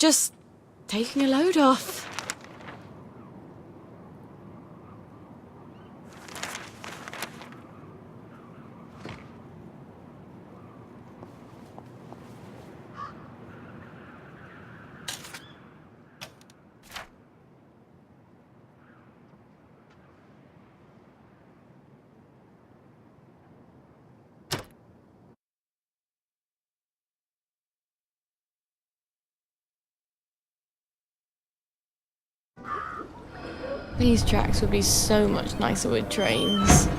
just taking a load off. These tracks would be so much nicer with trains.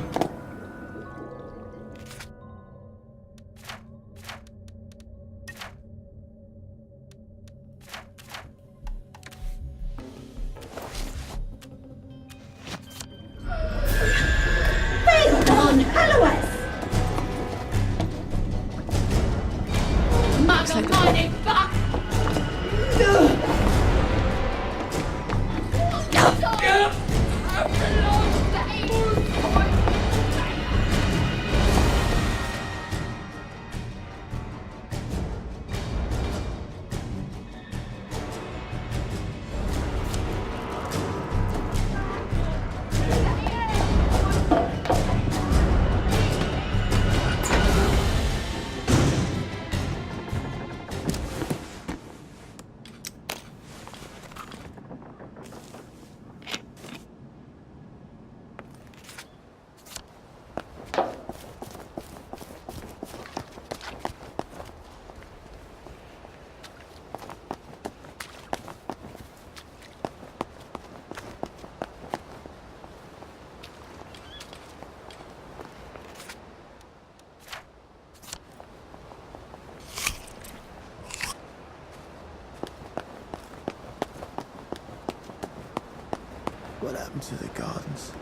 What happened to the gardens?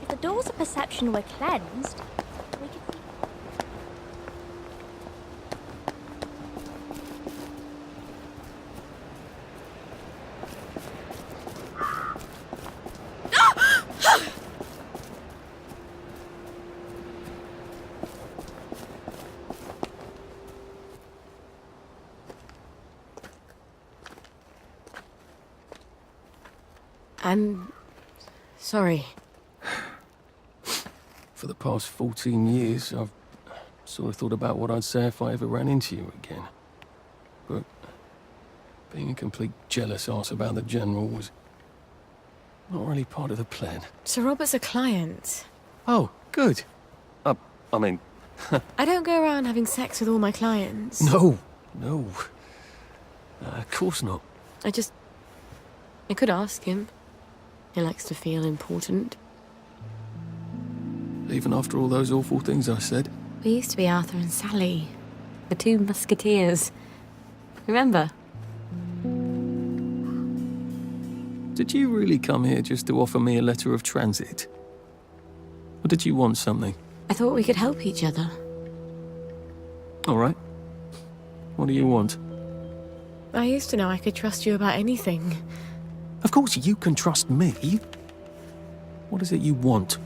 If the doors of perception were cleansed, we could see... I'm sorry. For the past 14 years, I've sort of thought about what I'd say if I ever ran into you again. But being a complete jealous arse about the General was not really part of the plan. Sir Robert's a client. Oh, good. I mean... I don't go around having sex with all my clients. No. Of course not. I could ask him. He likes to feel important. Even after all those awful things I said. We used to be Arthur and Sally, the two musketeers. Remember? Did you really come here just to offer me a letter of transit? Or did you want something? I thought we could help each other. All right. What do you want? I used to know I could trust you about anything. Of course you can trust me. What is it you want?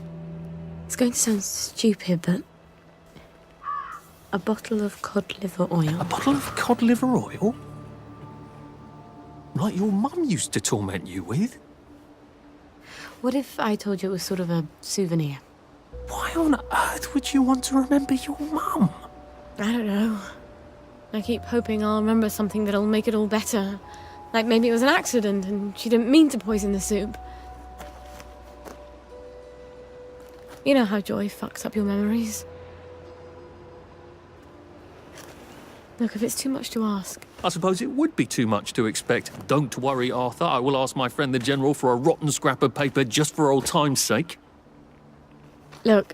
It's going to sound stupid, but... a bottle of cod liver oil. A bottle of cod liver oil? Like your mum used to torment you with? What if I told you it was sort of a souvenir? Why on earth would you want to remember your mum? I don't know. I keep hoping I'll remember something that'll make it all better. Like maybe it was an accident and she didn't mean to poison the soup. You know how joy fucks up your memories. Look, if it's too much to ask... I suppose it would be too much to expect. Don't worry, Arthur. I will ask my friend the General for a rotten scrap of paper just for old time's sake. Look,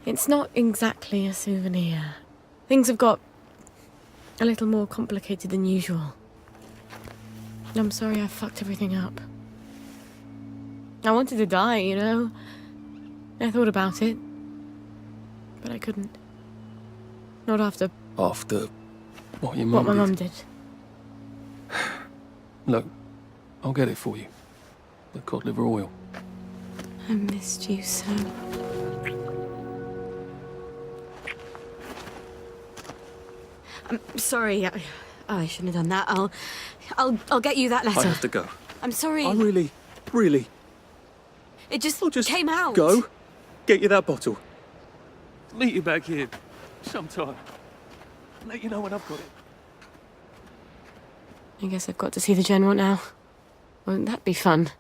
it's not exactly a souvenir. Things have got a little more complicated than usual. I'm sorry I fucked everything up. I wanted to die, you know? I thought about it. But I couldn't. Not after... After what your what mum my did? mum did. Look, I'll get it for you. The cod liver oil. I missed you so. I'm sorry. I shouldn't have done that. I'll get you that letter. I have to go. I'm sorry. I'm really... It just, I'll just came out. go, get you that bottle. Meet you back here sometime. Let you know when I've got it. I guess I've got to see the General now. Won't that be fun?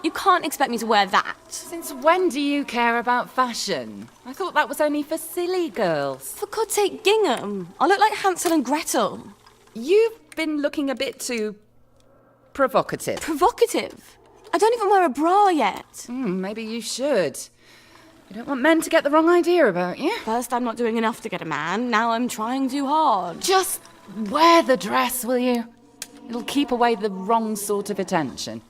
You can't expect me to wear that. Since when do you care about fashion? I thought that was only for silly girls. For God's sake, gingham. I look like Hansel and Gretel. You've been looking a bit too provocative. Provocative? I don't even wear a bra yet. Maybe you should. You don't want men to get the wrong idea about you. First, I'm not doing enough to get a man. Now I'm trying too hard. Just wear the dress, will you? It'll keep away the wrong sort of attention.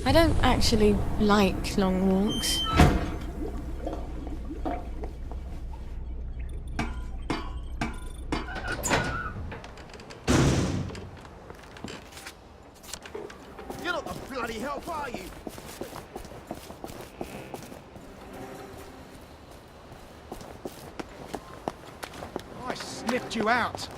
I don't actually like long walks. You're not the bloody help, are you? I sniffed you out.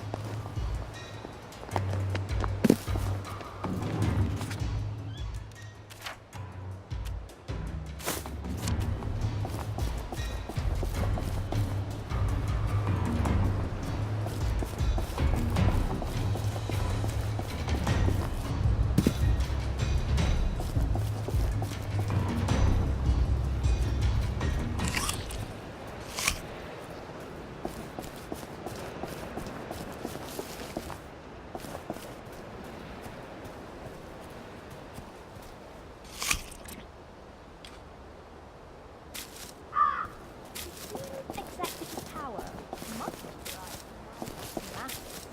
Executive power must rise. Massive.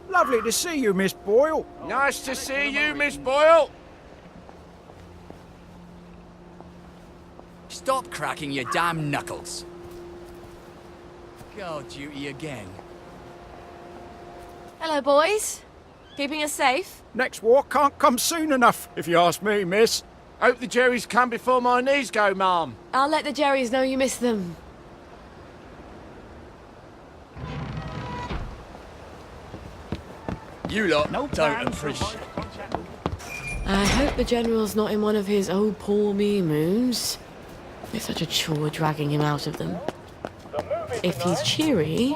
Lovely to see you, Miss Boyle. Nice to see you, Miss Boyle. Stop cracking your damn knuckles. Guard duty again. Hello, boys. Keeping us safe? Next war can't come soon enough, if you ask me, miss. Hope the Jerrys come before my knees go, ma'am. I'll let the Jerrys know you miss them. You lot don't appreciate. I hope the General's not in one of his oh poor me moods. It's such a chore dragging him out of them. If he's cheery,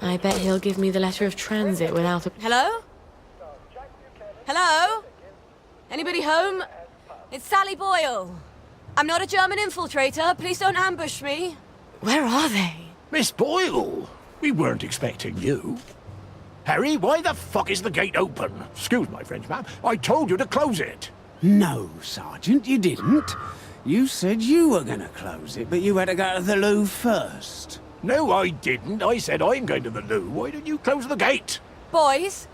I bet he'll give me the letter of transit without a... Hello? Hello? Anybody home? It's Sally Boyle. I'm not a German infiltrator. Please don't ambush me. Where are they? Miss Boyle, we weren't expecting you. Harry, why the fuck is the gate open? Excuse my French, ma'am. I told you to close it. No, Sergeant, you didn't. You said you were gonna close it, but you had to go to the loo first. No, I didn't. I said I'm going to the loo. Why didn't you close the gate? Boys?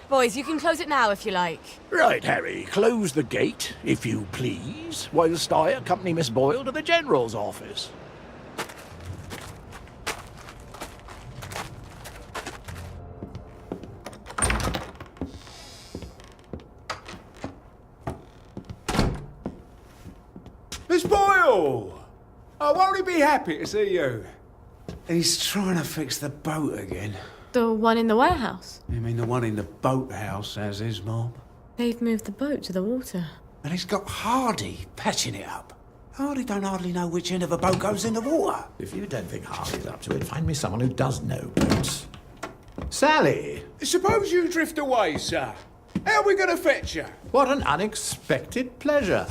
Boys, you can close it now if you like. Right, Harry, close the gate, if you please, whilst I accompany Miss Boyle to the General's office. Miss Boyle! Oh, won't he be happy to see you? He's trying to fix the boat again. The one in the warehouse? You mean the one in the boathouse, as his mom? They've moved the boat to the water. And he's got Hardy patching it up. Hardy don't hardly know which end of a boat goes in the water. If you don't think Hardy's up to it, find me someone who does know boats. Sally! Suppose you drift away, sir. How are we going to fetch you? What an unexpected pleasure.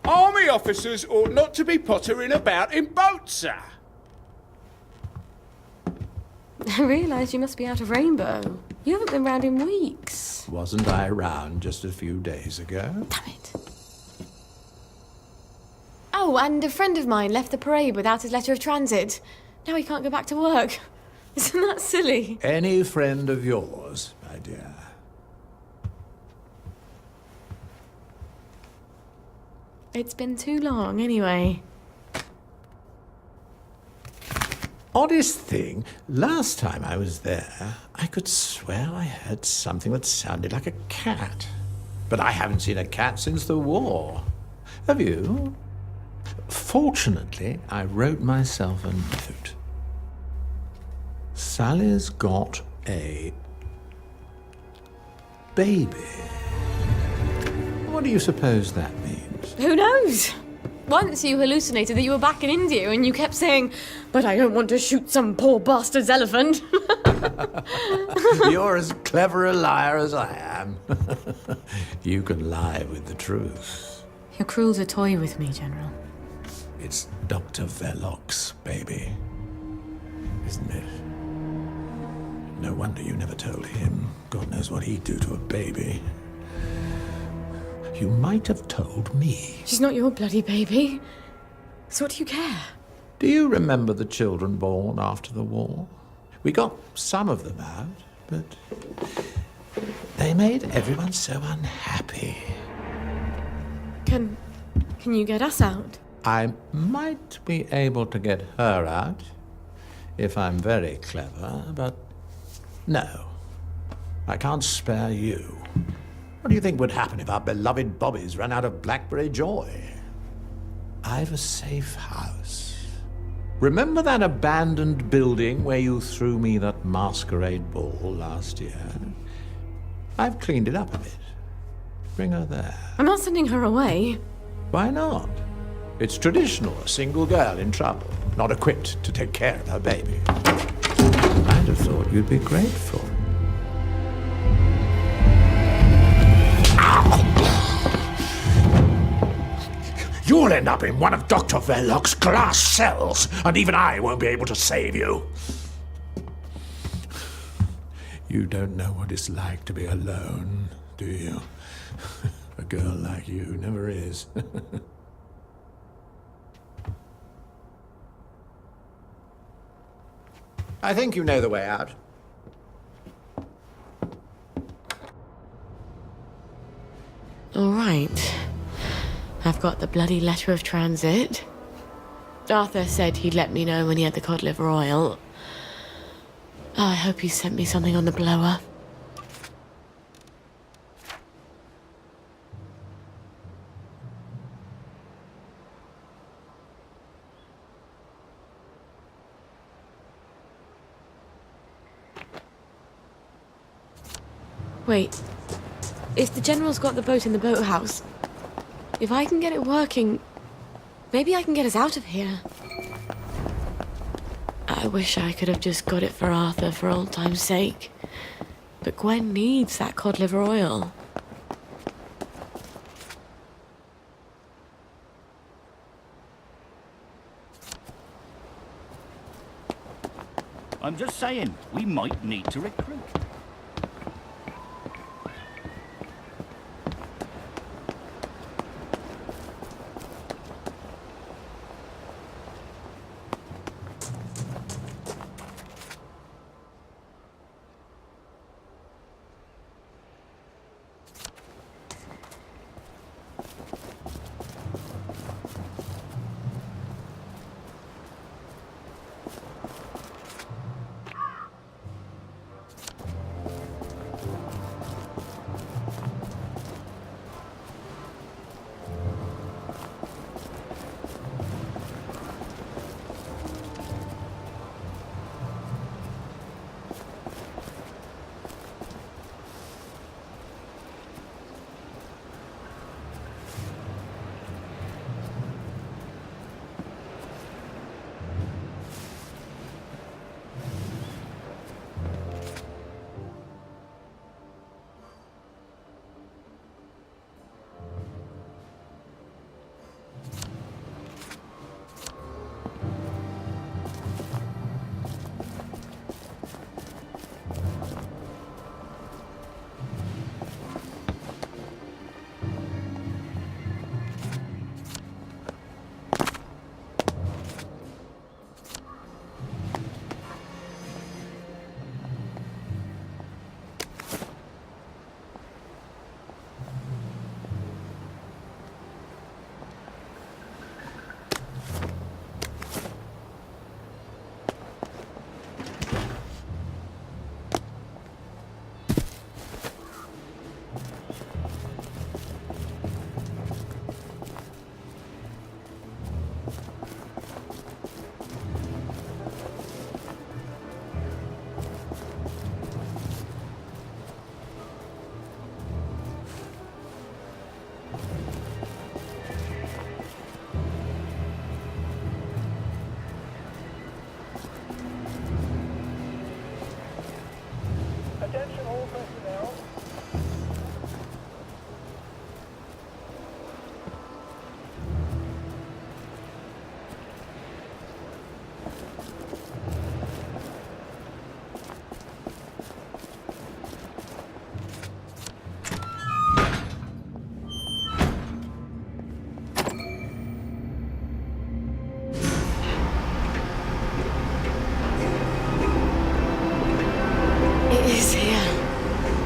Army officers ought not to be pottering about in boats, sir. I realise you must be out of Rainbow. You haven't been round in weeks. Wasn't I around just a few days ago? Damn it. Oh, and a friend of mine left the parade without his letter of transit. Now he can't go back to work. Isn't that silly? Any friend of yours, my dear. It's been too long, anyway. Oddest thing, last time I was there, I could swear I heard something that sounded like a cat. But I haven't seen a cat since the war. Have you? Fortunately, I wrote myself a note. Sally's got a baby. What do you suppose that means? Who knows? Once you hallucinated that you were back in India and you kept saying, but I don't want to shoot some poor bastard's elephant. You're as clever a liar as I am. You can lie with the truth. You're cruel as a toy with me, General. It's Dr. Verloc's baby, isn't it? No wonder you never told him. God knows what he'd do to a baby. You might have told me. She's not your bloody baby. So what do you care? Do you remember the children born after the war? We got some of them out, but they made everyone so unhappy. Can you get us out? I might be able to get her out if I'm very clever, but no. I can't spare you. What do you think would happen if our beloved Bobbies ran out of Blackberry Joy? I've a safe house. Remember that abandoned building where you threw me that masquerade ball last year? I've cleaned it up a bit. Bring her there. I'm not sending her away. Why not? It's traditional, a single girl in trouble, not equipped to take care of her baby. I'd have thought you'd be grateful. You'll end up in one of Dr. Verloc's glass cells, and even I won't be able to save you. You don't know what it's like to be alone, do you? A girl like you never is. I think you know the way out. All right. I've got the bloody letter of transit. Arthur said he'd let me know when he had the cod liver oil. Oh, I hope he sent me something on the blower. Wait. If the General's got the boat in the boathouse, if I can get it working, Maybe I can get us out of here. I wish I could have just got it for Arthur for old time's sake. But Gwen needs that cod liver oil. I'm just saying, we might need to recruit.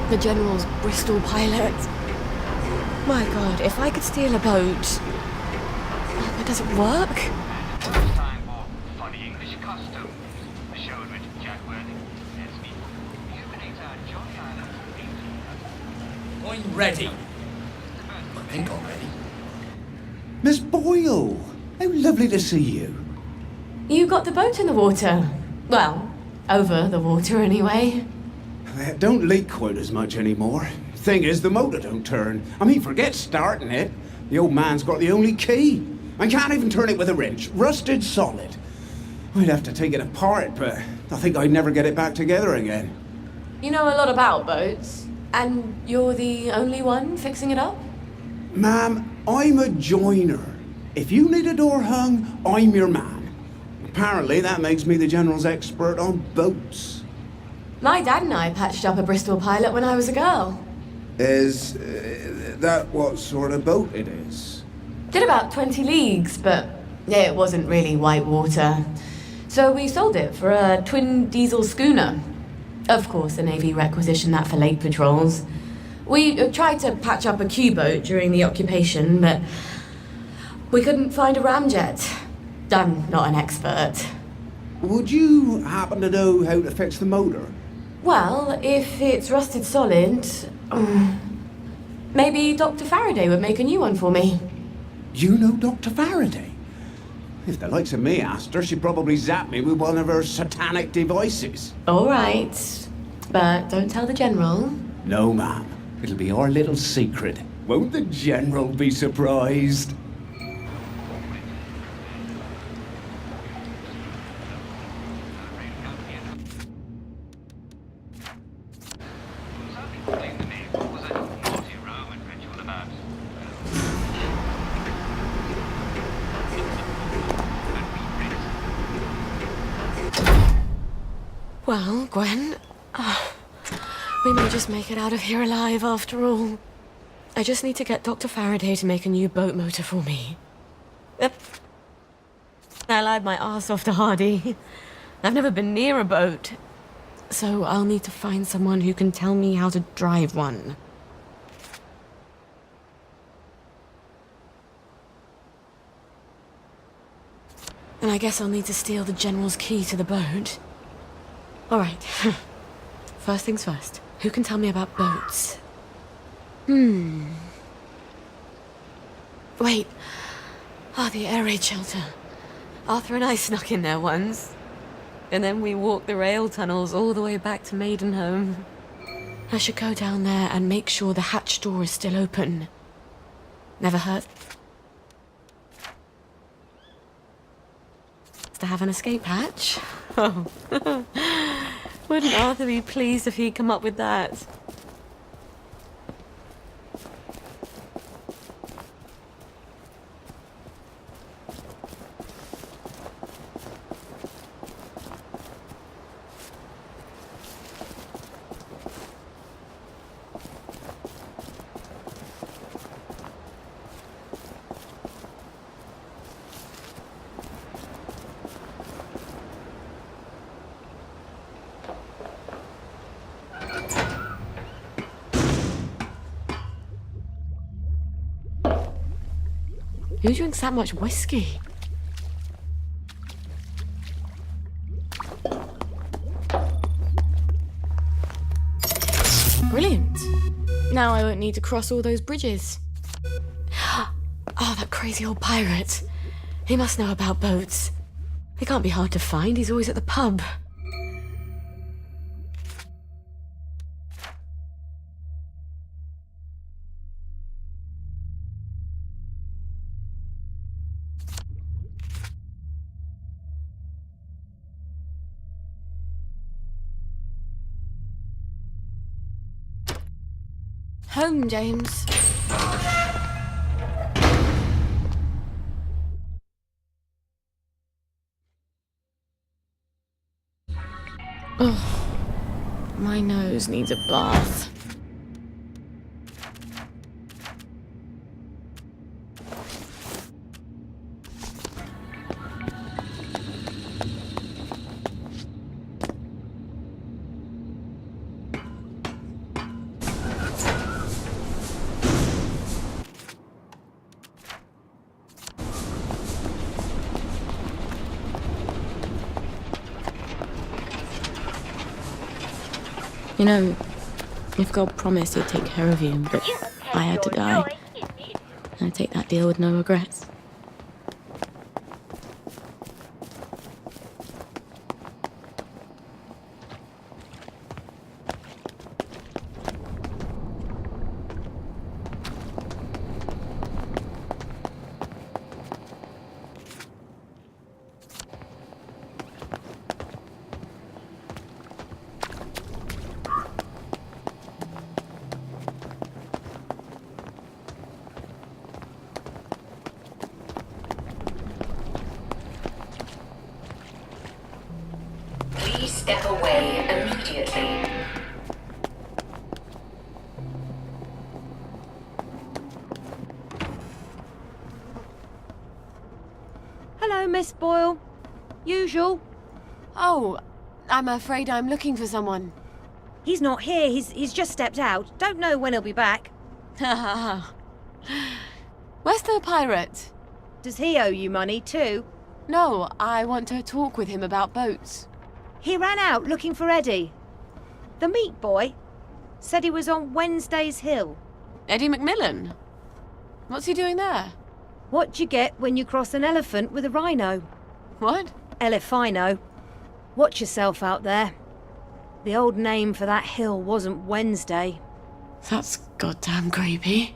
The General's Bristol pilot. My God, if I could steal a boat... But does it work? Funny English custom. The show in which Jack Worthing lets me rejuvenate our Jolly Island. I'm ready. I think I'm ready. Miss Boyle! How lovely to see you. You got the boat in the water. Well, over the water anyway. It don't leak quite as much anymore. Thing is, the motor don't turn. I mean, forget starting it. The old man's got the only key. I can't even turn it with a wrench. Rusted solid. I'd have to take it apart, but I think I'd never get it back together again. You know a lot about boats, and you're the only one fixing it up? Ma'am, I'm a joiner. If you need a door hung, I'm your man. Apparently, that makes me the General's expert on boats. My dad and I patched up a Bristol pilot when I was a girl. Is that what sort of boat it is? Did about 20 leagues, but it wasn't really white water. So we sold it for a twin diesel schooner. Of course, the Navy requisitioned that for lake patrols. We tried to patch up a Q-boat during the occupation, but we couldn't find a ramjet. I'm not an expert. Would you happen to know how to fix the motor? Well, if it's rusted solid, maybe Dr. Faraday would make a new one for me. You know Dr. Faraday? If the likes of me asked her, she'd probably zap me with one of her satanic devices. All right, but don't tell the General. No, ma'am. It'll be our little secret. Won't the General be surprised? Well, Gwen, we may just make it out of here alive after all. I just need to get Dr. Faraday to make a new boat motor for me. Yep. I lied my arse off to Hardy. I've never been near a boat, so I'll need to find someone who can tell me how to drive one. And I guess I'll need to steal the General's key to the boat. All right. First things first. Who can tell me about boats? Wait. The air raid shelter. Arthur and I snuck in there once. And then we walked the rail tunnels all the way back to Maidenhome. I should go down there and make sure the hatch door is still open. Never hurts to have an escape hatch. Oh. Wouldn't Arthur be pleased if he'd come up with that? Who drinks that much whiskey? Brilliant. Now I won't need to cross all those bridges. Oh, that crazy old pirate. He must know about boats. He can't be hard to find. He's always at the pub. Home, James. Oh, my nose needs a bath. You know, if God promised he'd take care of you, but I had to die, I'd take that deal with no regrets. Step away immediately. Hello, Miss Boyle. Usual. Oh, I'm afraid I'm looking for someone. He's not here. He's just stepped out. Don't know when he'll be back. Where's the pirate? Does he owe you money too? No, I want to talk with him about boats. He ran out looking for Eddie. The meat boy said he was on Wednesday's Hill. Eddie McMillan? What's he doing there? What you get when you cross an elephant with a rhino. What? Elephino. Watch yourself out there. The old name for that hill wasn't Wednesday. That's goddamn creepy.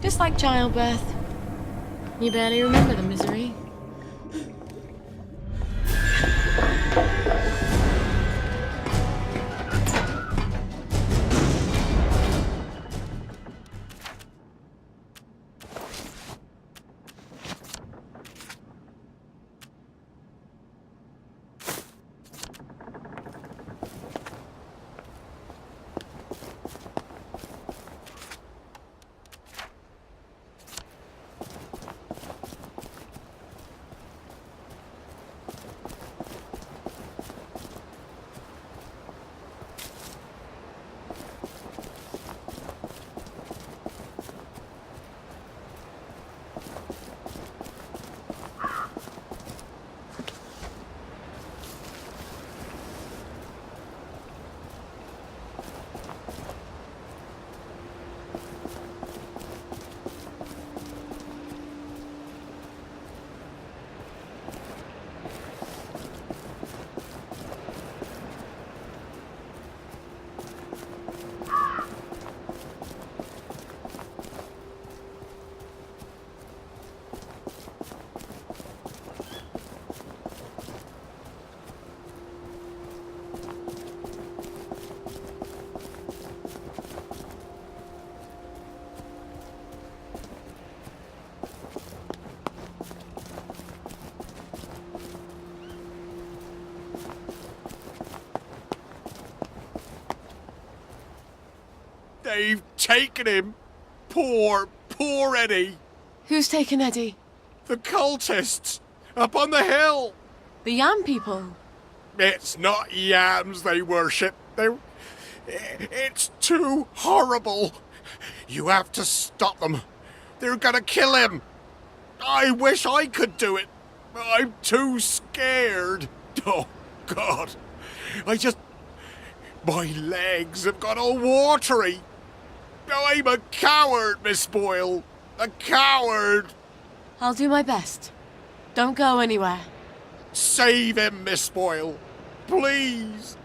Just like childbirth. You barely remember the misery. They've taken him. Poor Eddie. Who's taken Eddie? The cultists. Up on the hill. The Yam people. It's not yams they worship. It's too horrible. You have to stop them. They're gonna kill him. I wish I could do it. I'm too scared. Oh, God. My legs have got all watery. I'm a coward, Miss Boyle. A coward. I'll do my best. Don't go anywhere. Save him, Miss Boyle. Please.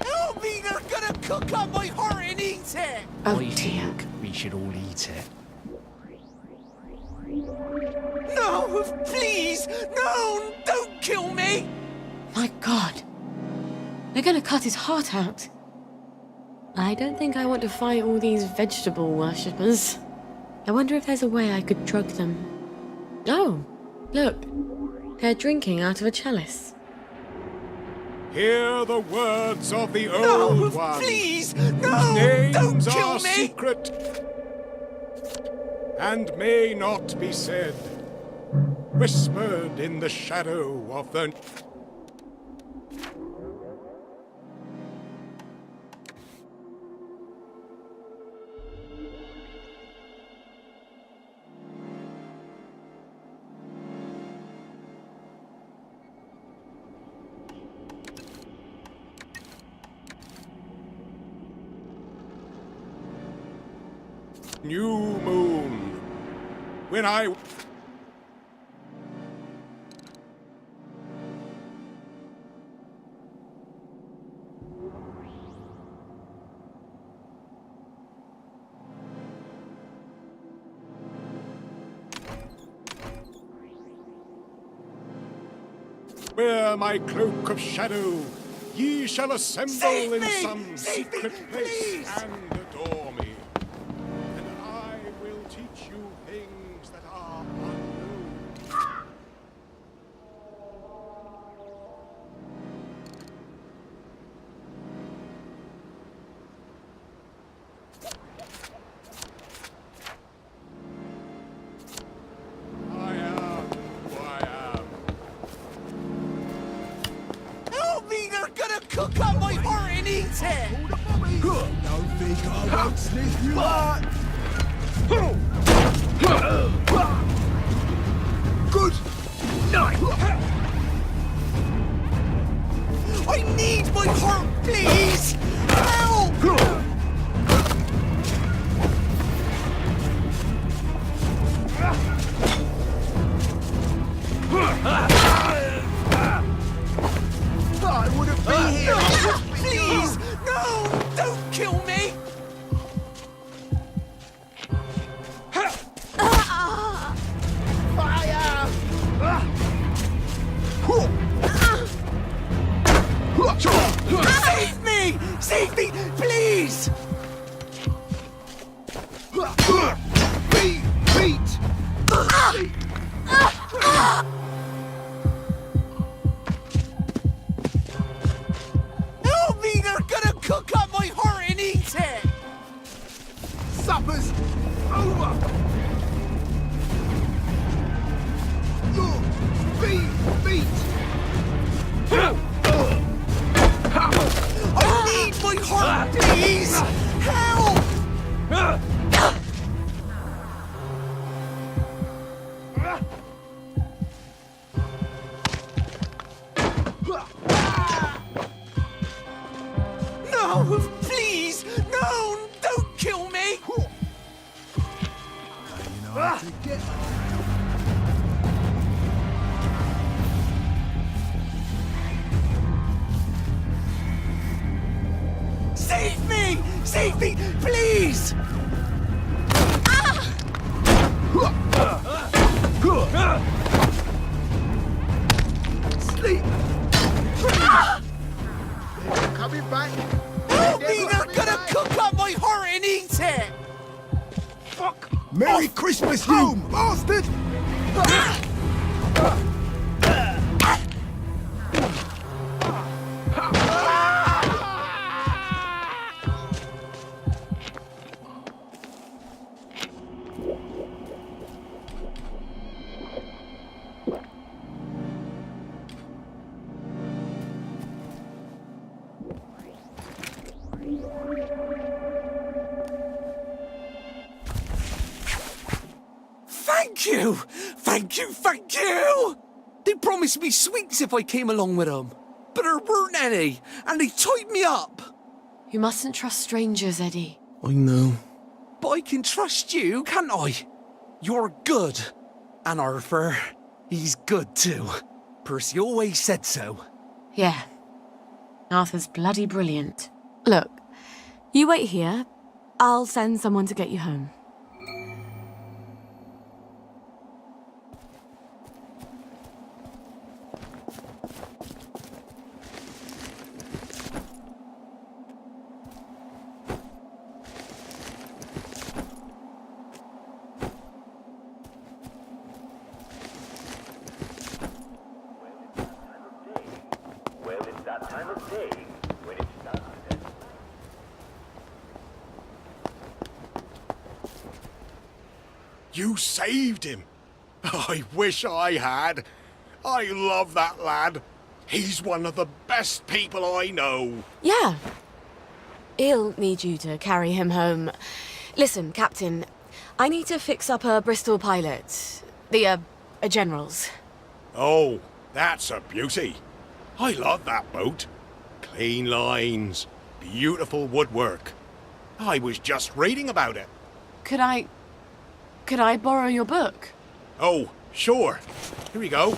Help me, they're gonna cook up my heart and eat it! Oh, I dear. think we should all eat it. No, please! No, don't kill me! My God. They're gonna cut his heart out. I don't think I want to fight all these vegetable worshippers. I wonder if there's a way I could drug them. Oh, look. They're drinking out of a chalice. Hear the words of the No, Old One. please! No, Names don't kill are me! secret and may not be said. Whispered in the shadow of the... New moon. When I... Wear my cloak of shadow. Ye shall assemble Save in me! some Save me, secret place please! and adore me. And I will teach you things that are unknown. I am who I am. Help me, they're gonna cook up my heart and eat it! Don't think I won't sniff you out. Good night. I need my heart, please! Help! I wouldn't be here. Please! No! Don't kill me! Fire! Save me! Save me, please! Beat! Help me! They're gonna cook up my heart and eat it! Supper's over! Beat! I need my heart, please! Help! No, please! No! Don't kill me! Save me! Save me, please! Sleep! They're coming back! Help me! They're gonna cook up my heart and eat it! Fuck! Merry Christmas, you bastard! Thank you! They promised me sweets if I came along with them. But there weren't any, and they tied me up. You mustn't trust strangers, Eddie. I know. But I can trust you, can't I? You're good. And Arthur, he's good too. Percy always said so. Yeah. Arthur's bloody brilliant. Look, you wait here. I'll send someone to get you home. You saved him. I wish I had. I love that lad. He's one of the best people I know. Yeah. He'll need you to carry him home. Listen, Captain, I need to fix up a Bristol pilot. The, General's. Oh, that's a beauty. I love that boat. Clean lines, beautiful woodwork. I was just reading about it. Could I borrow your book? Oh, sure. Here we go.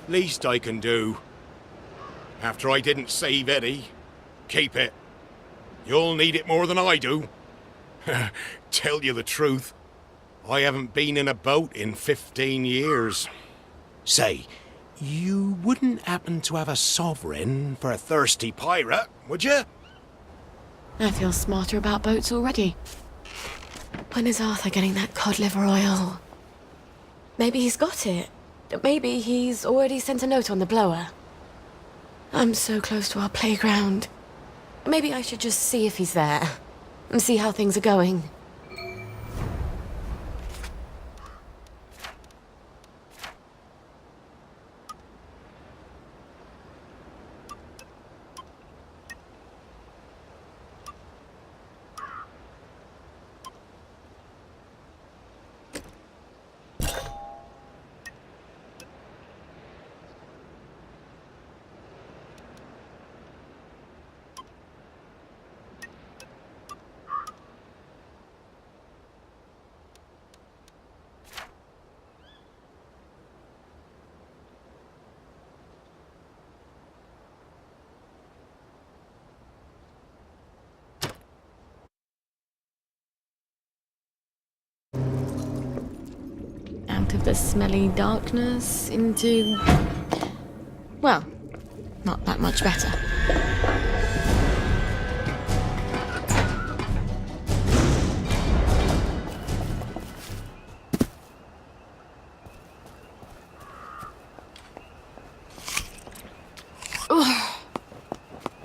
Least I can do. After I didn't save Eddie, keep it. You'll need it more than I do. Tell you the truth, I haven't been in a boat in 15 years. Say, you wouldn't happen to have a sovereign for a thirsty pirate, would you? I feel smarter about boats already. When is Arthur getting that cod liver oil? Maybe he's got it. Maybe he's already sent a note on the blower. I'm so close to our playground. Maybe I should just see if he's there and see how things are going. out of the smelly darkness into... well, not that much better.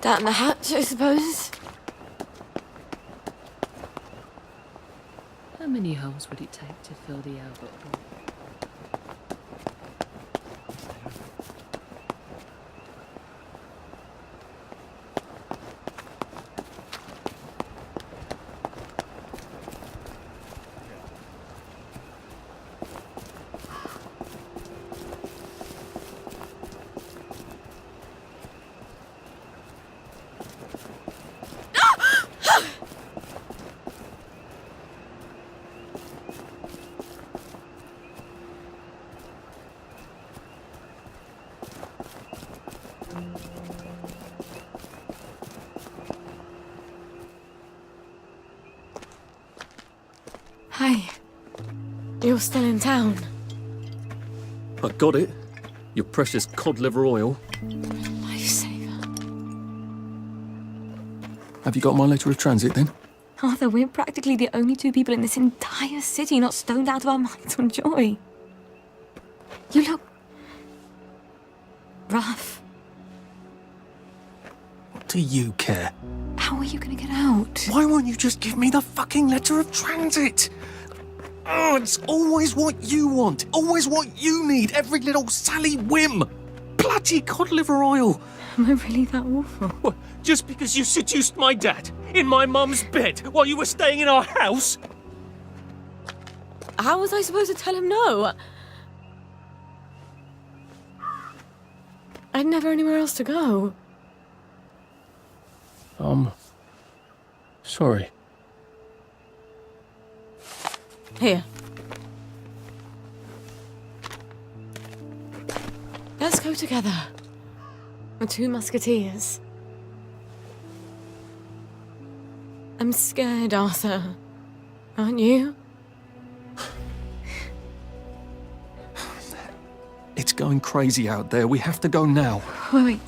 Down the hatch, I suppose. How many holes would it take to fill the Albert Hall? Hi. You're still in town. I got it. Your precious cod liver oil. Lifesaver. Have you got my letter of transit then? Arthur, we're practically the only two people in this entire city not stoned out of our minds on joy. You look... rough. What do you care? How are you gonna get out? Why won't you just give me the fucking letter of transit? Oh, it's always what you want. Always what you need. Every little Sally whim. Bloody cod liver oil. Am I really that awful? What, just because you seduced my dad in my mum's bed while you were staying in our house? How was I supposed to tell him no? I'd never anywhere else to go. Sorry. Here. Let's go together. We're two musketeers. I'm scared, Arthur. Aren't you? It's going crazy out there. We have to go now. Wait.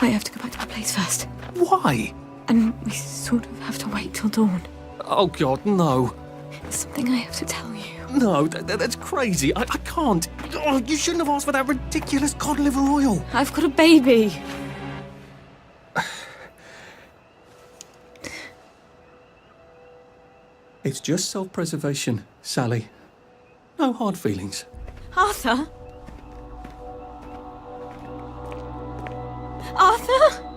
I have to go back to my place first. Why? And we sort of have to wait till dawn. Oh, God, no. It's something I have to tell you. No, that's crazy. I can't. Oh, you shouldn't have asked for that ridiculous cod liver oil. I've got a baby. It's just self-preservation, Sally. No hard feelings. Arthur? Arthur?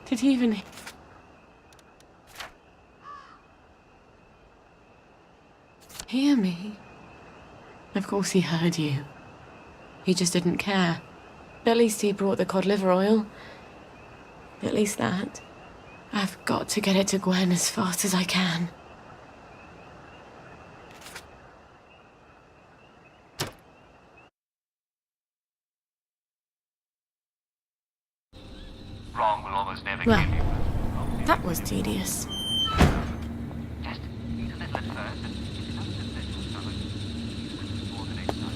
Did he even... hear me? Of course he heard you. He just didn't care. At least he brought the cod liver oil. At least that. I've got to get it to Gwen as fast as I can. Wrong will almost never Well, kill you. that was tedious. Just eat a little at first, and if it becomes a little stomach, use more the next time.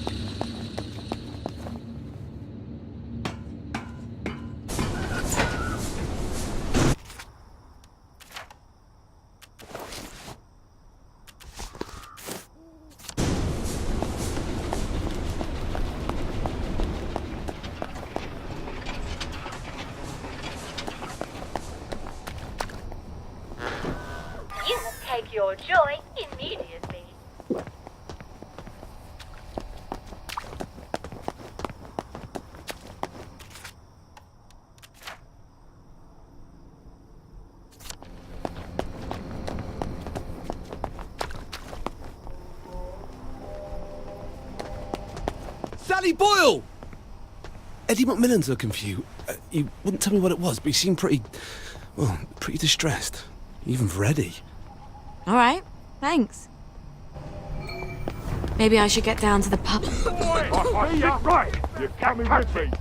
You will take your joy immediately. Sally Boyle! Eddie McMillan's looking for you. You wouldn't tell me what it was, but you seemed pretty distressed. Even for Eddie. All right, thanks. Maybe I should get down to the pub. Right, you're coming with me.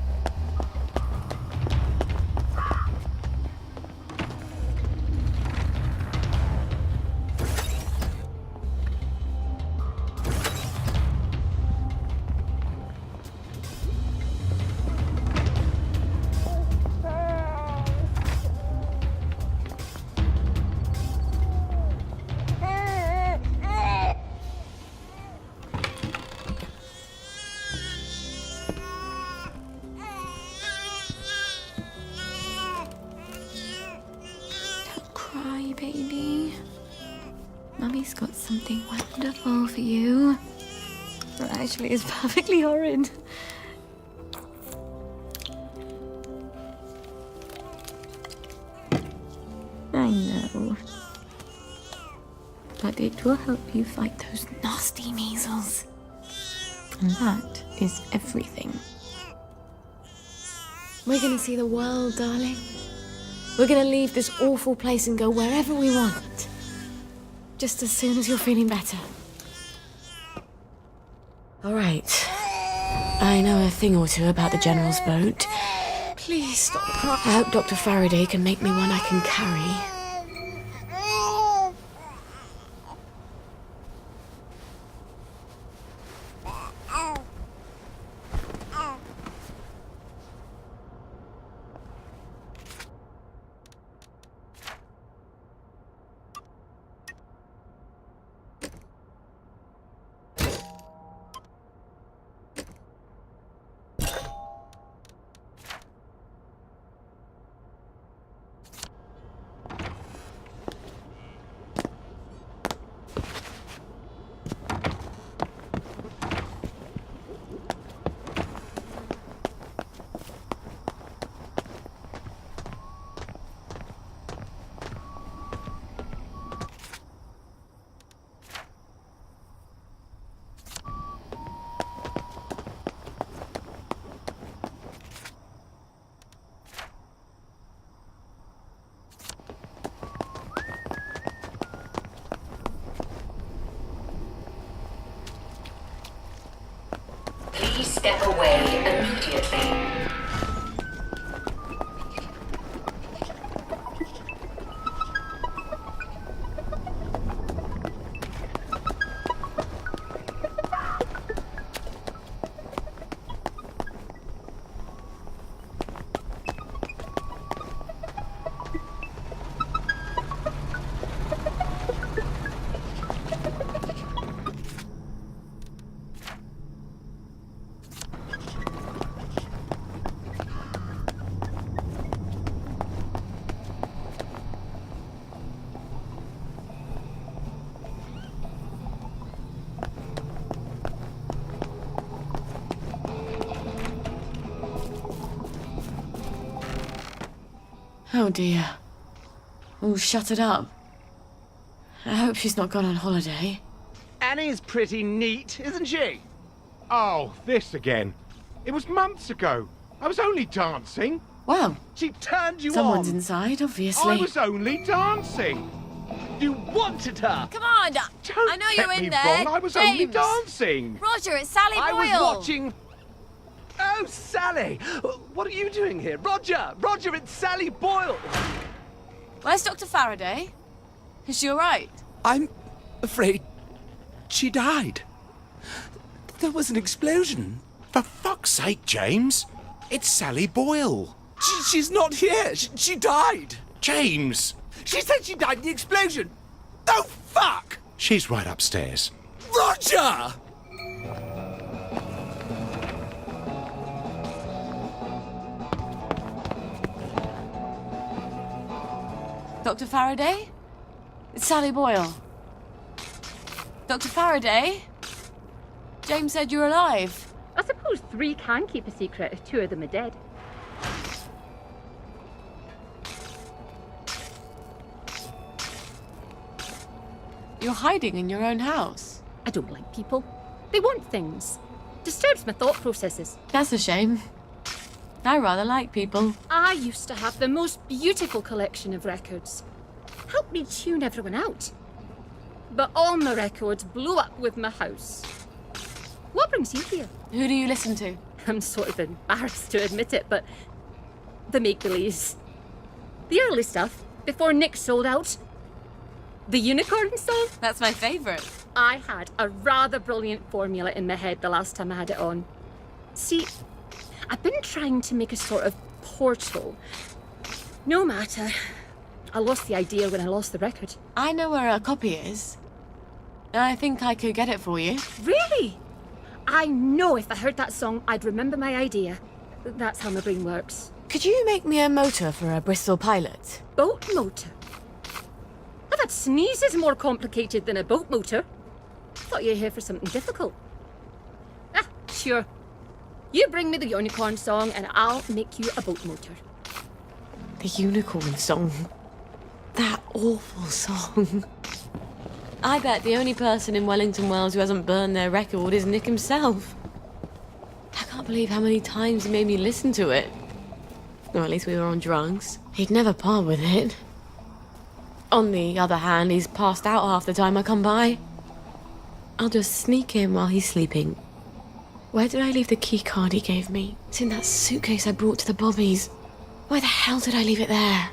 cry, baby. Mummy's got something wonderful for you. Well, actually, it's perfectly horrid. I know. But it will help you fight those nasty measles. And that is everything. We're gonna see the world, darling. We're gonna leave this awful place and go wherever we want. Just as soon as you're feeling better. All right. I know a thing or two about the General's boat. Please stop crying. I hope Dr. Faraday can make me one I can carry. Please step away immediately. Oh dear. Oh, shut it up. I hope she's not gone on holiday. Annie's pretty neat, isn't she? Oh, this again. It was months ago. I was only dancing. Well, she turned you someone's on. inside, obviously. I was only dancing. You wanted her. Come on! Don't I know get you're in me there. wrong. I was James. only dancing. Roger, it's Sally Boyle. I was watching. Oh, Sally! What are you doing here? Roger! Roger, it's Sally Boyle! Where's Dr. Faraday? Is she all right? I'm afraid she died. There was an explosion. For fuck's sake, James. It's Sally Boyle. She's not here. She died. James! She said she died in the explosion. Oh, fuck! She's right upstairs. Roger! Dr. Faraday? It's Sally Boyle. Dr. Faraday? James said you're alive. I suppose 3 can keep a secret if 2 of them are dead. You're hiding in your own house. I don't like people. They want things. Disturbs my thought processes. That's a shame. I rather like people. I used to have the most beautiful collection of records. Helped me tune everyone out. But all my records blew up with my house. What brings you here? Who do you listen to? I'm sort of embarrassed to admit it, but the make-believes. The early stuff, before Nick sold out. The unicorn song? That's my favourite. I had a rather brilliant formula in my head the last time I had it on. See, I've been trying to make a sort of portal. No matter. I lost the idea when I lost the record. I know where a copy is. I think I could get it for you. Really? I know if I heard that song, I'd remember my idea. That's how my brain works. Could you make me a motor for a Bristol Pilot? Boat motor? that sneeze is more complicated than a boat motor. Thought you were here for something difficult. Ah, sure. You bring me the unicorn song and I'll make you a boat motor. The unicorn song. That awful song. I bet the only person in Wellington Wells who hasn't burned their record is Nick himself. I can't believe how many times he made me listen to it. Or at least we were on drugs. He'd never part with it. On the other hand, he's passed out half the time I come by. I'll just sneak in while he's sleeping. Where did I leave the key card he gave me? It's in that suitcase I brought to the Bobbies. Why the hell did I leave it there?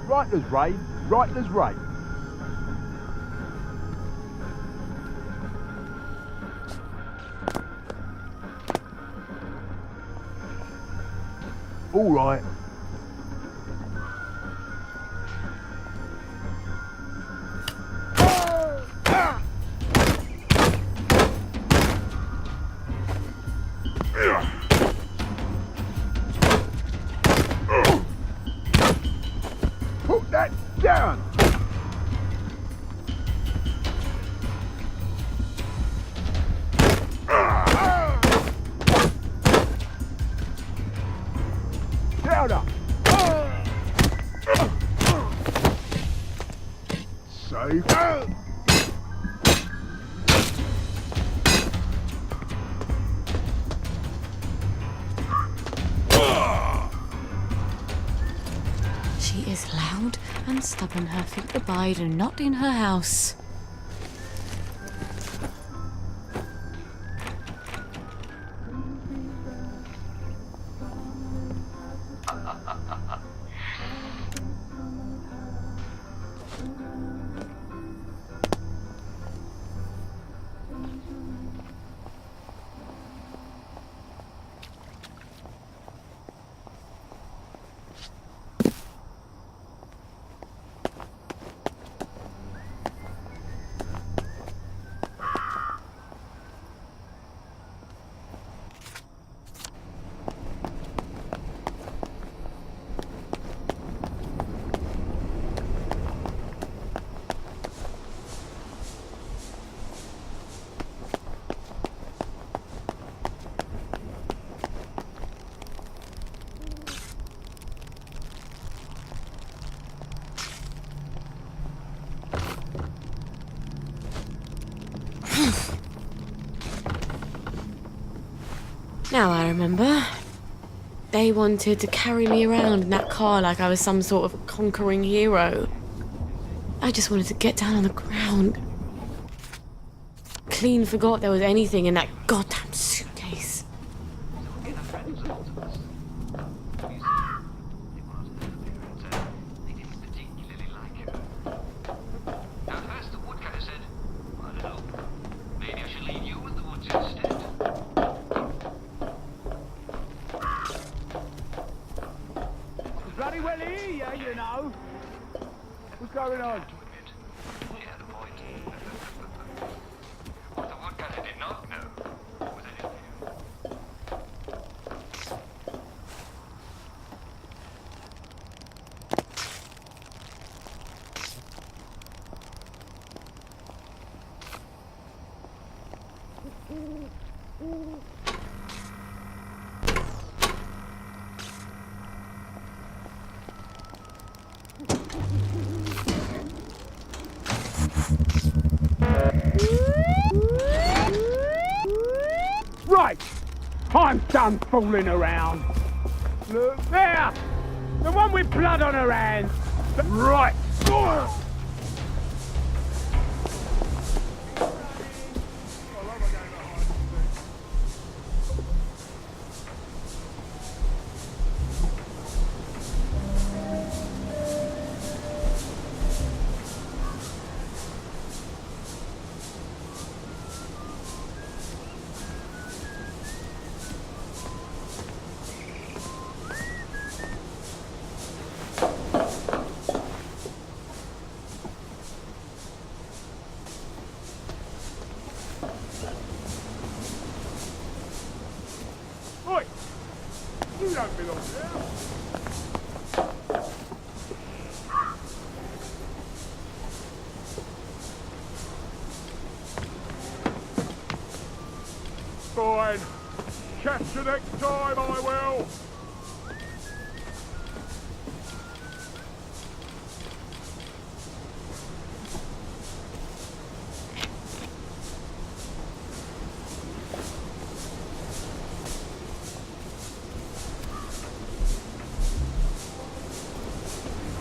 Right as rain, right as rain. All right. Put that down. Down up. Safe. She is loud and stubborn. Her feet abide and not in her house. Now I remember. They wanted to carry me around in that car like I was some sort of conquering hero. I just wanted to get down on the ground. Clean forgot there was anything in that goddamn suitcase. barely hear you, you know. What's going on? Right, I'm done fooling around. Look there, the one with blood on her hands. Right. Oi! You don't belong there. Fine. Catch you next time, I will.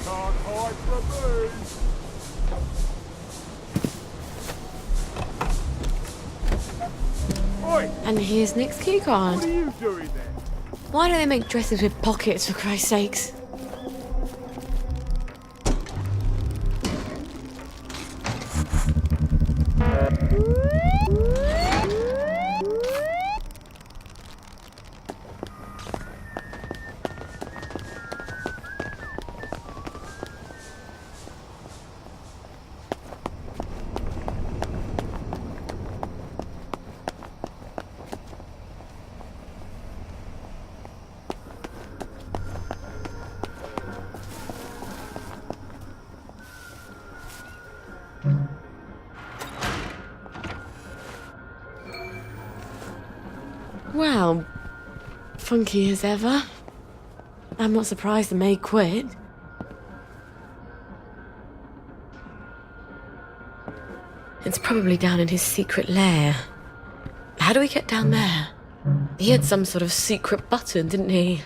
Can't hide from me. Oi! And here's Nick's key card. What are you doing there? Why don't they make dresses with pockets, for Christ's sakes? Well, funky as ever. I'm not surprised the maid quit. It's probably down in his secret lair. How do we get down there? He had some sort of secret button, didn't he?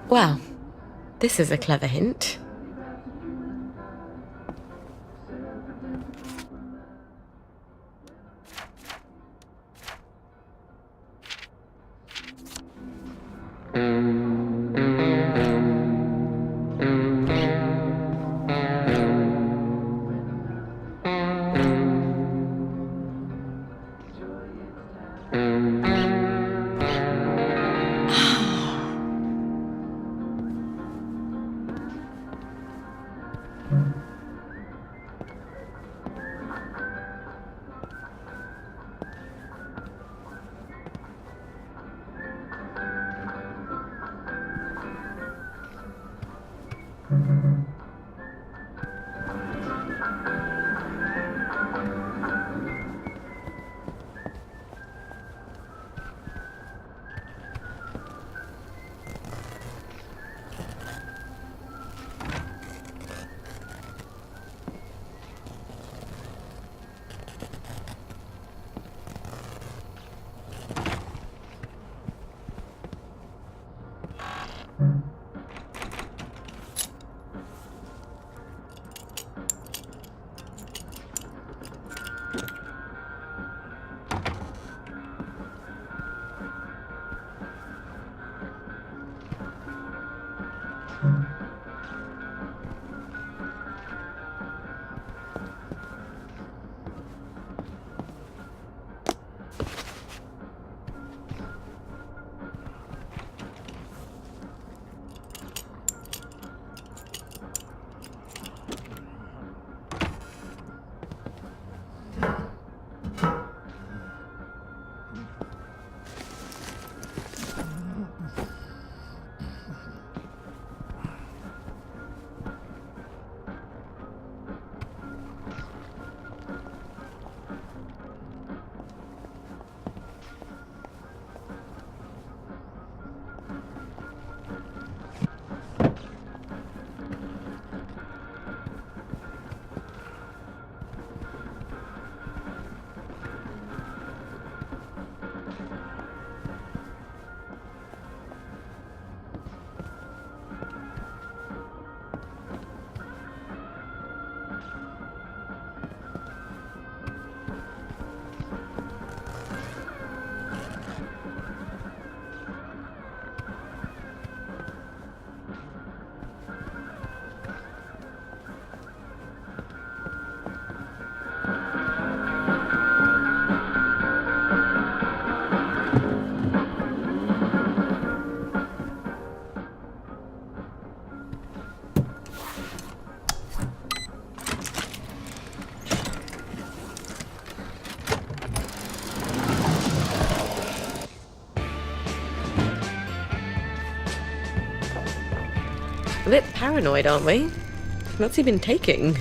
Well, this is a clever hint. A bit paranoid, aren't we? What's he been taking?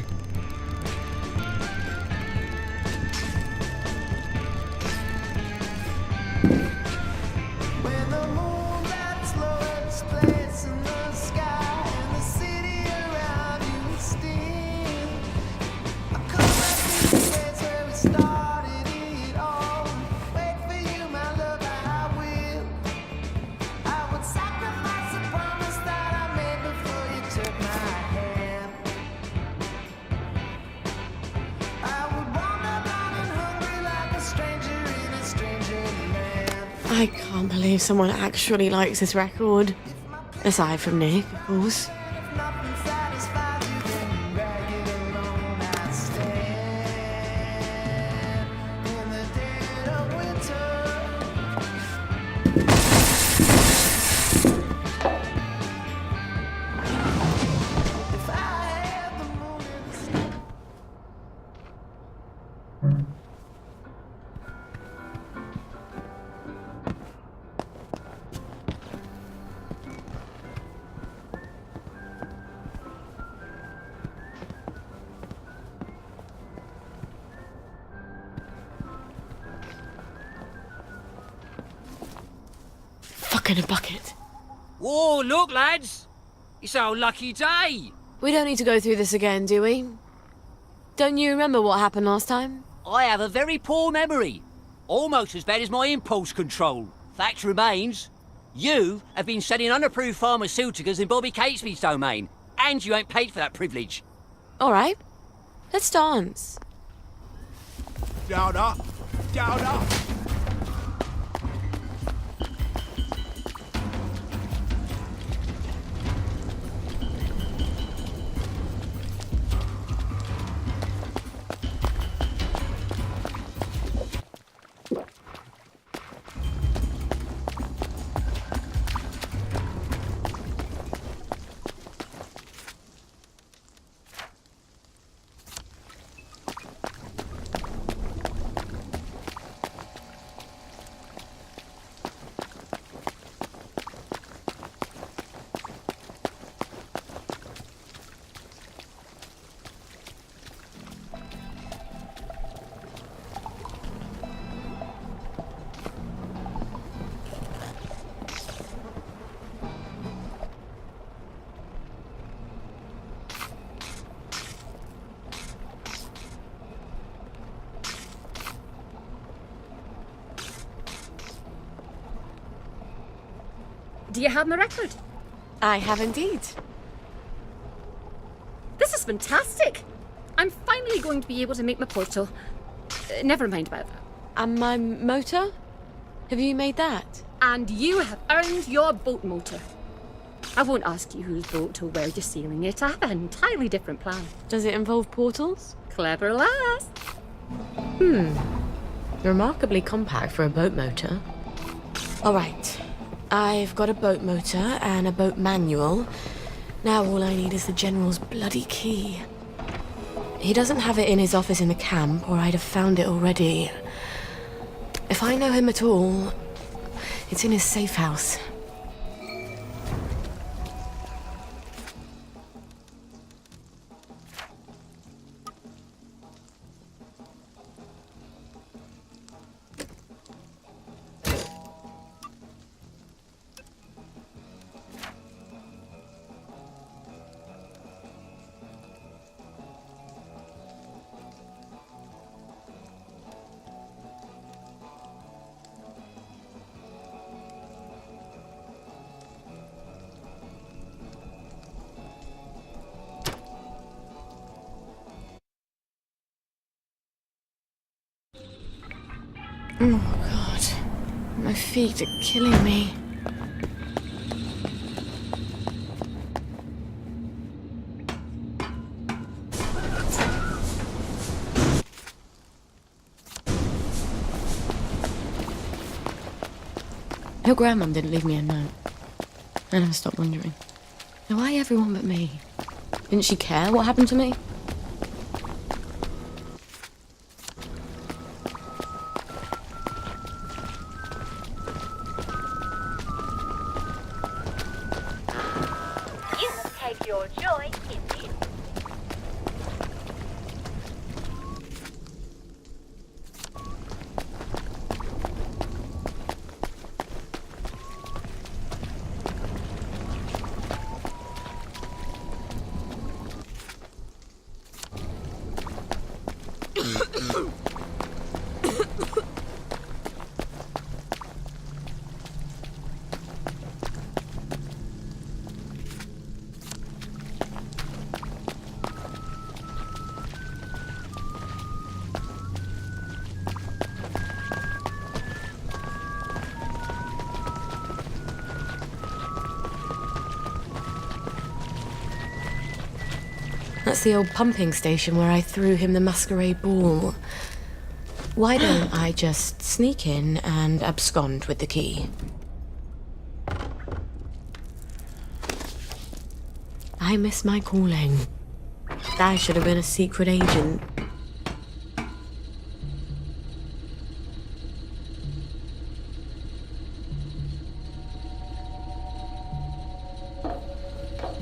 I can't believe someone actually likes this record. Aside from Nick, of course. In a bucket. Whoa, look, lads! It's our lucky day! We don't need to go through this again, do we? Don't you remember what happened last time? I have a very poor memory. Almost as bad as my impulse control. Fact remains, you have been selling unapproved pharmaceuticals in Bobby Catesby's domain, and you ain't paid for that privilege. All right. Let's dance. Down up! Down up! Do you have my record? I have indeed. This is fantastic. I'm finally going to be able to make my portal. Never mind about that. And my motor? Have you made that? And you have earned your boat motor. I won't ask you whose boat or where you're sailing it. I have an entirely different plan. Does it involve portals? Clever lass. Remarkably compact for a boat motor. All right. I've got a boat motor and a boat manual. Now all I need is the General's bloody key. He doesn't have it in his office in the camp, or I'd have found it already. If I know him at all, it's in his safe house. Oh, God. My feet are killing me. Your grandmum didn't leave me a note. I never stopped wondering. Now, why everyone but me? Didn't she care what happened to me? That's the old pumping station where I threw him the masquerade ball. Why don't I just sneak in and abscond with the key? I miss my calling. I should have been a secret agent.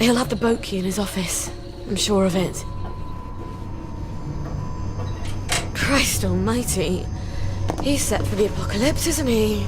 He'll have the boat key in his office. I'm sure of it. Christ almighty. He's set for the apocalypse, isn't he?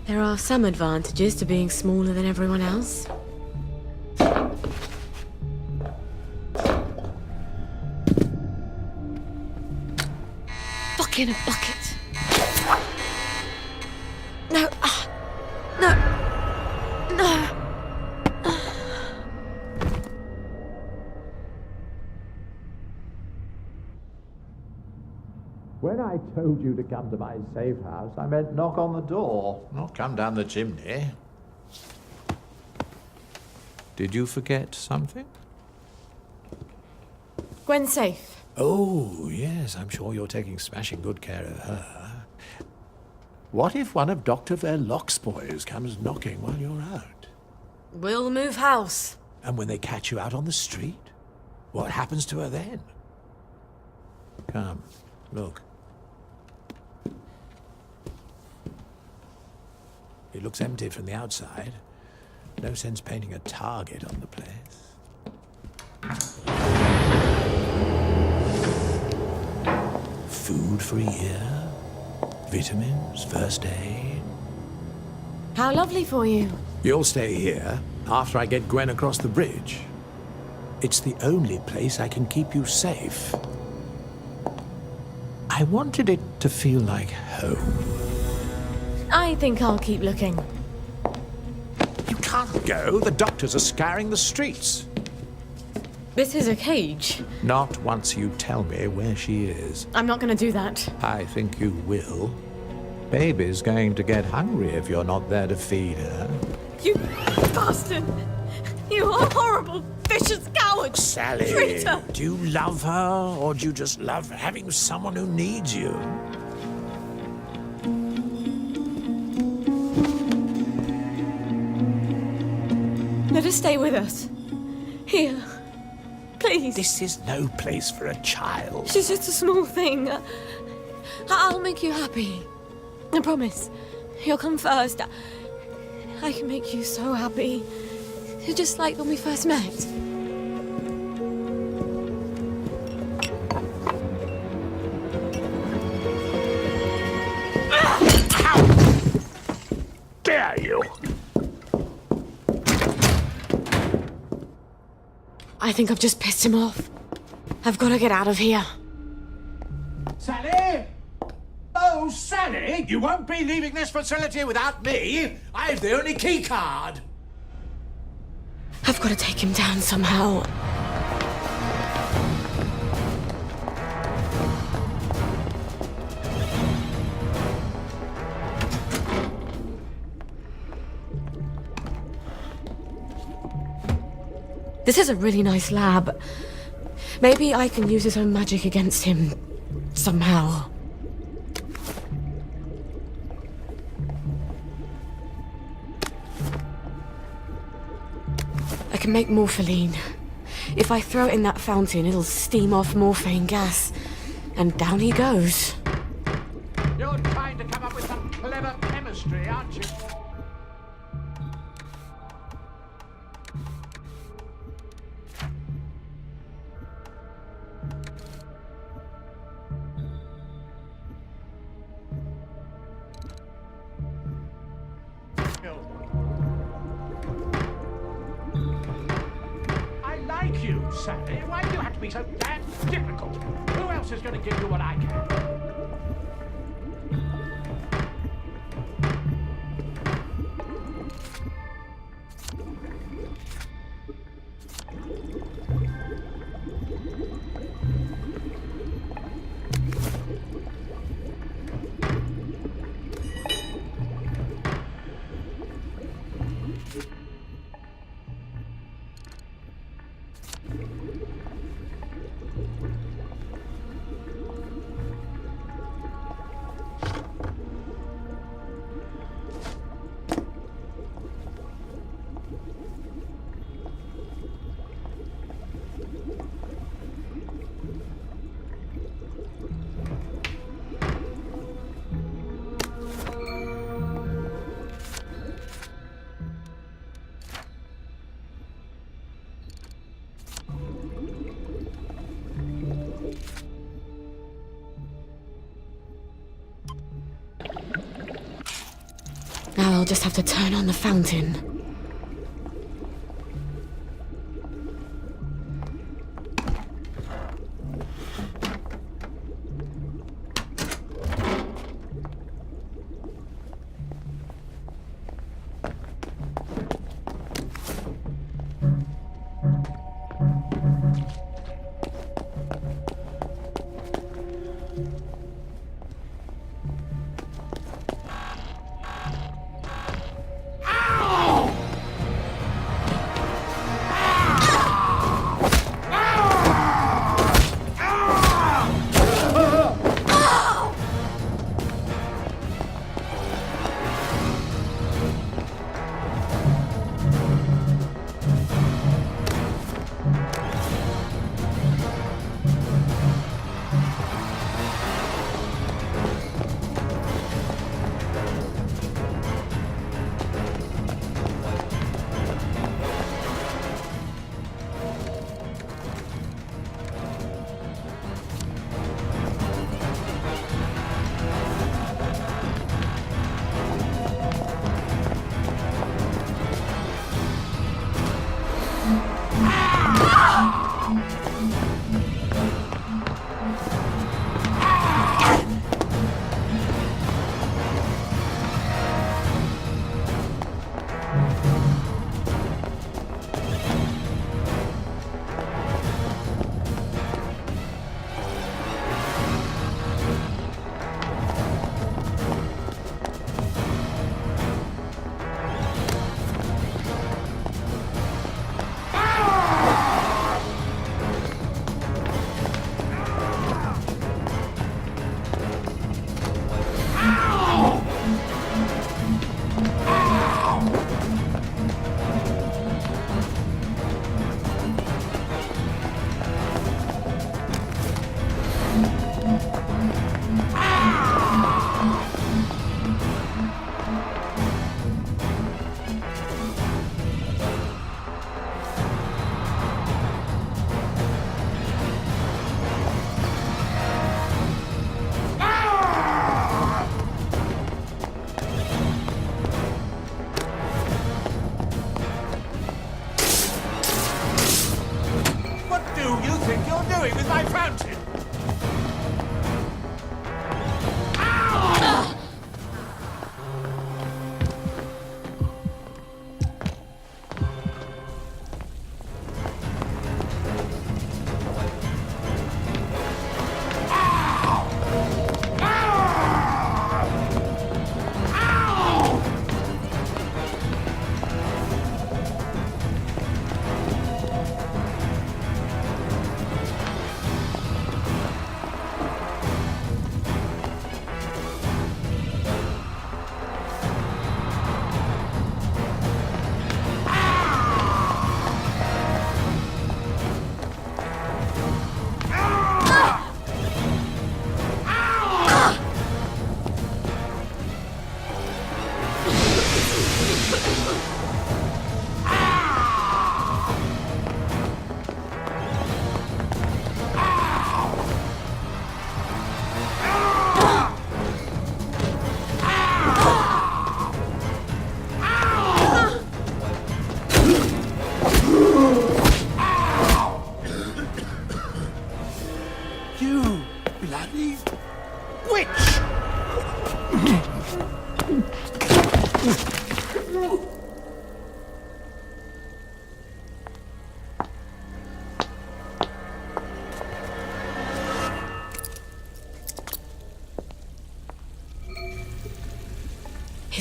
There are some advantages to being smaller than everyone else. Fucking a bucket. No. No. No. When I told you to come to my safe house, I meant knock on the door, not come down the chimney. Did you forget something? Gwen's safe. Oh, yes, I'm sure you're taking smashing good care of her. What if one of Dr. Verloc's boys comes knocking while you're out? We'll move house. And when they catch you out on the street, what happens to her then? Come, look. It looks empty from the outside. No sense painting a target on the place. Food for a year, vitamins, first aid. How lovely for you. You'll stay here after I get Gwen across the bridge. It's the only place I can keep you safe. I wanted it to feel like home. I think I'll keep looking. You can't go. The doctors are scouring the streets. This is a cage. Not once you tell me where she is. I'm not going to do that. I think you will. Baby's going to get hungry if you're not there to feed her. You bastard! You are horrible, vicious coward! Sally, Traitor! do you love her, or do you just love having someone who needs you? Let her stay with us. Here. Please. This is no place for a child. She's just a small thing. I'll make you happy. I promise. You'll come first. I can make you so happy. Just like when we first met. How dare you! I think I've just pissed him off. I've got to get out of here. Sally? Oh, Sally, you won't be leaving this facility without me. I've the only key card. I've got to take him down somehow. This is a really nice lab. Maybe I can use his own magic against him somehow. I can make morpholine. If I throw it in that fountain, it'll steam off morphine gas. And down he goes. You're trying to come up with some clever chemistry, aren't you? I like you, Sally. Why do you have to be so damn difficult? Who else is going to give you what I can? Now I'll just have to turn on the fountain. Ow!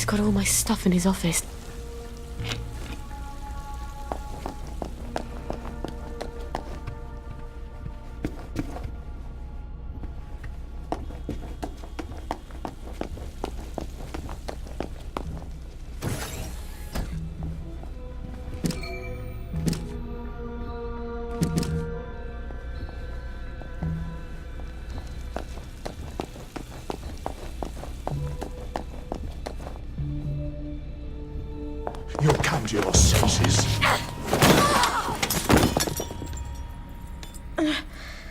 He's got all my stuff in his office. You'll come to your senses.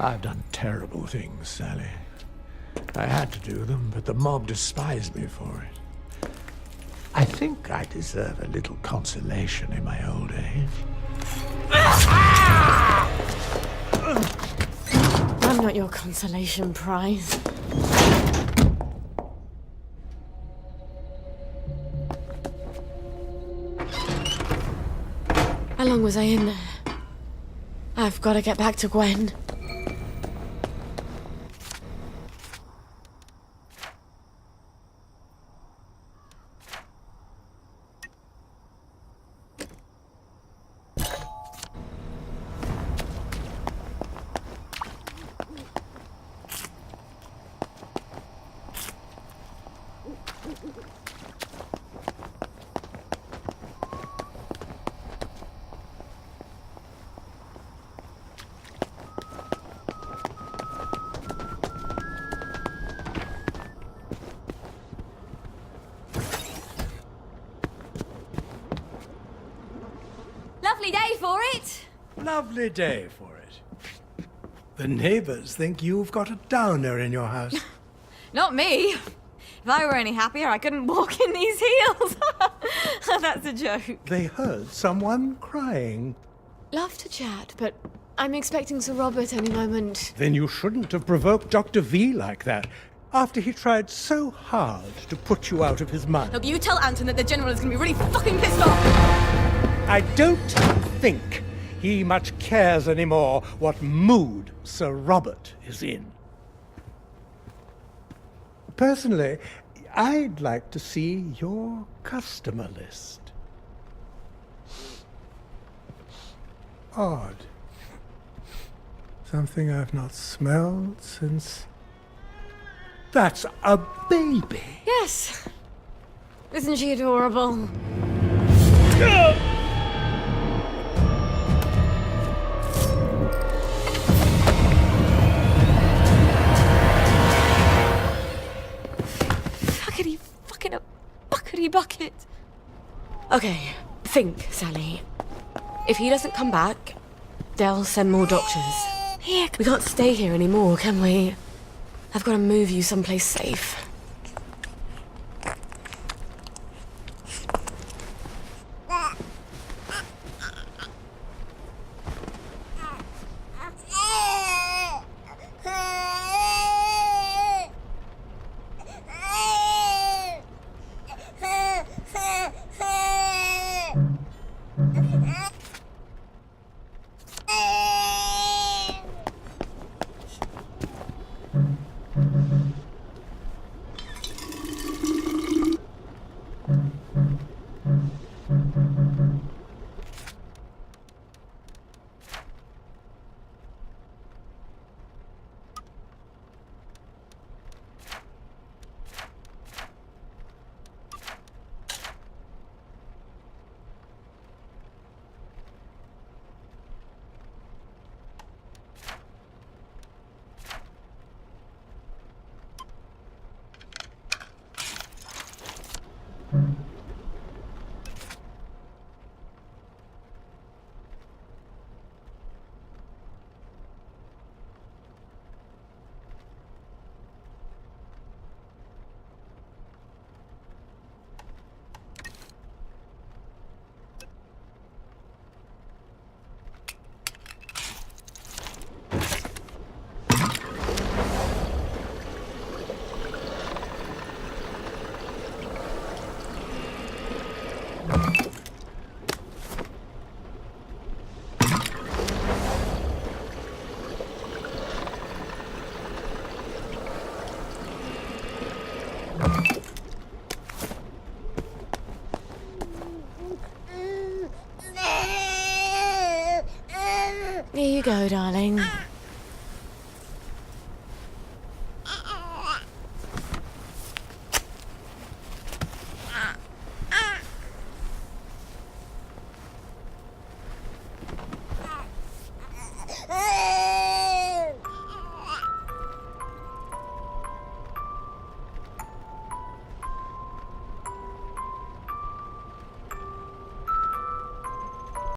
I've done terrible things, Sally. I had to do them, but the mob despised me for it. I think I deserve a little consolation in my old age. I'm not your consolation prize. How long was I in there? I've got to get back to Gwen. Lovely day for it. Lovely day for it. The neighbors think you've got a downer in your house. Not me. If I were any happier, I couldn't walk in these heels. That's a joke. They heard someone crying. Love to chat, but I'm expecting Sir Robert any moment. Then you shouldn't have provoked Dr. V like that, after he tried so hard to put you out of his mind. Look, you tell Anton that the General is going to be really fucking pissed off. I don't think he much cares anymore what mood Sir Robert is in. Personally, I'd like to see your customer list. Odd. Something I've not smelled since... That's a baby! Yes. Isn't she adorable? Fuckity fucking a buckety bucket. Okay, think, Sally. If he doesn't come back, they'll send more doctors. We can't stay here anymore, can we? I've got to move you someplace safe. Here you go, darling.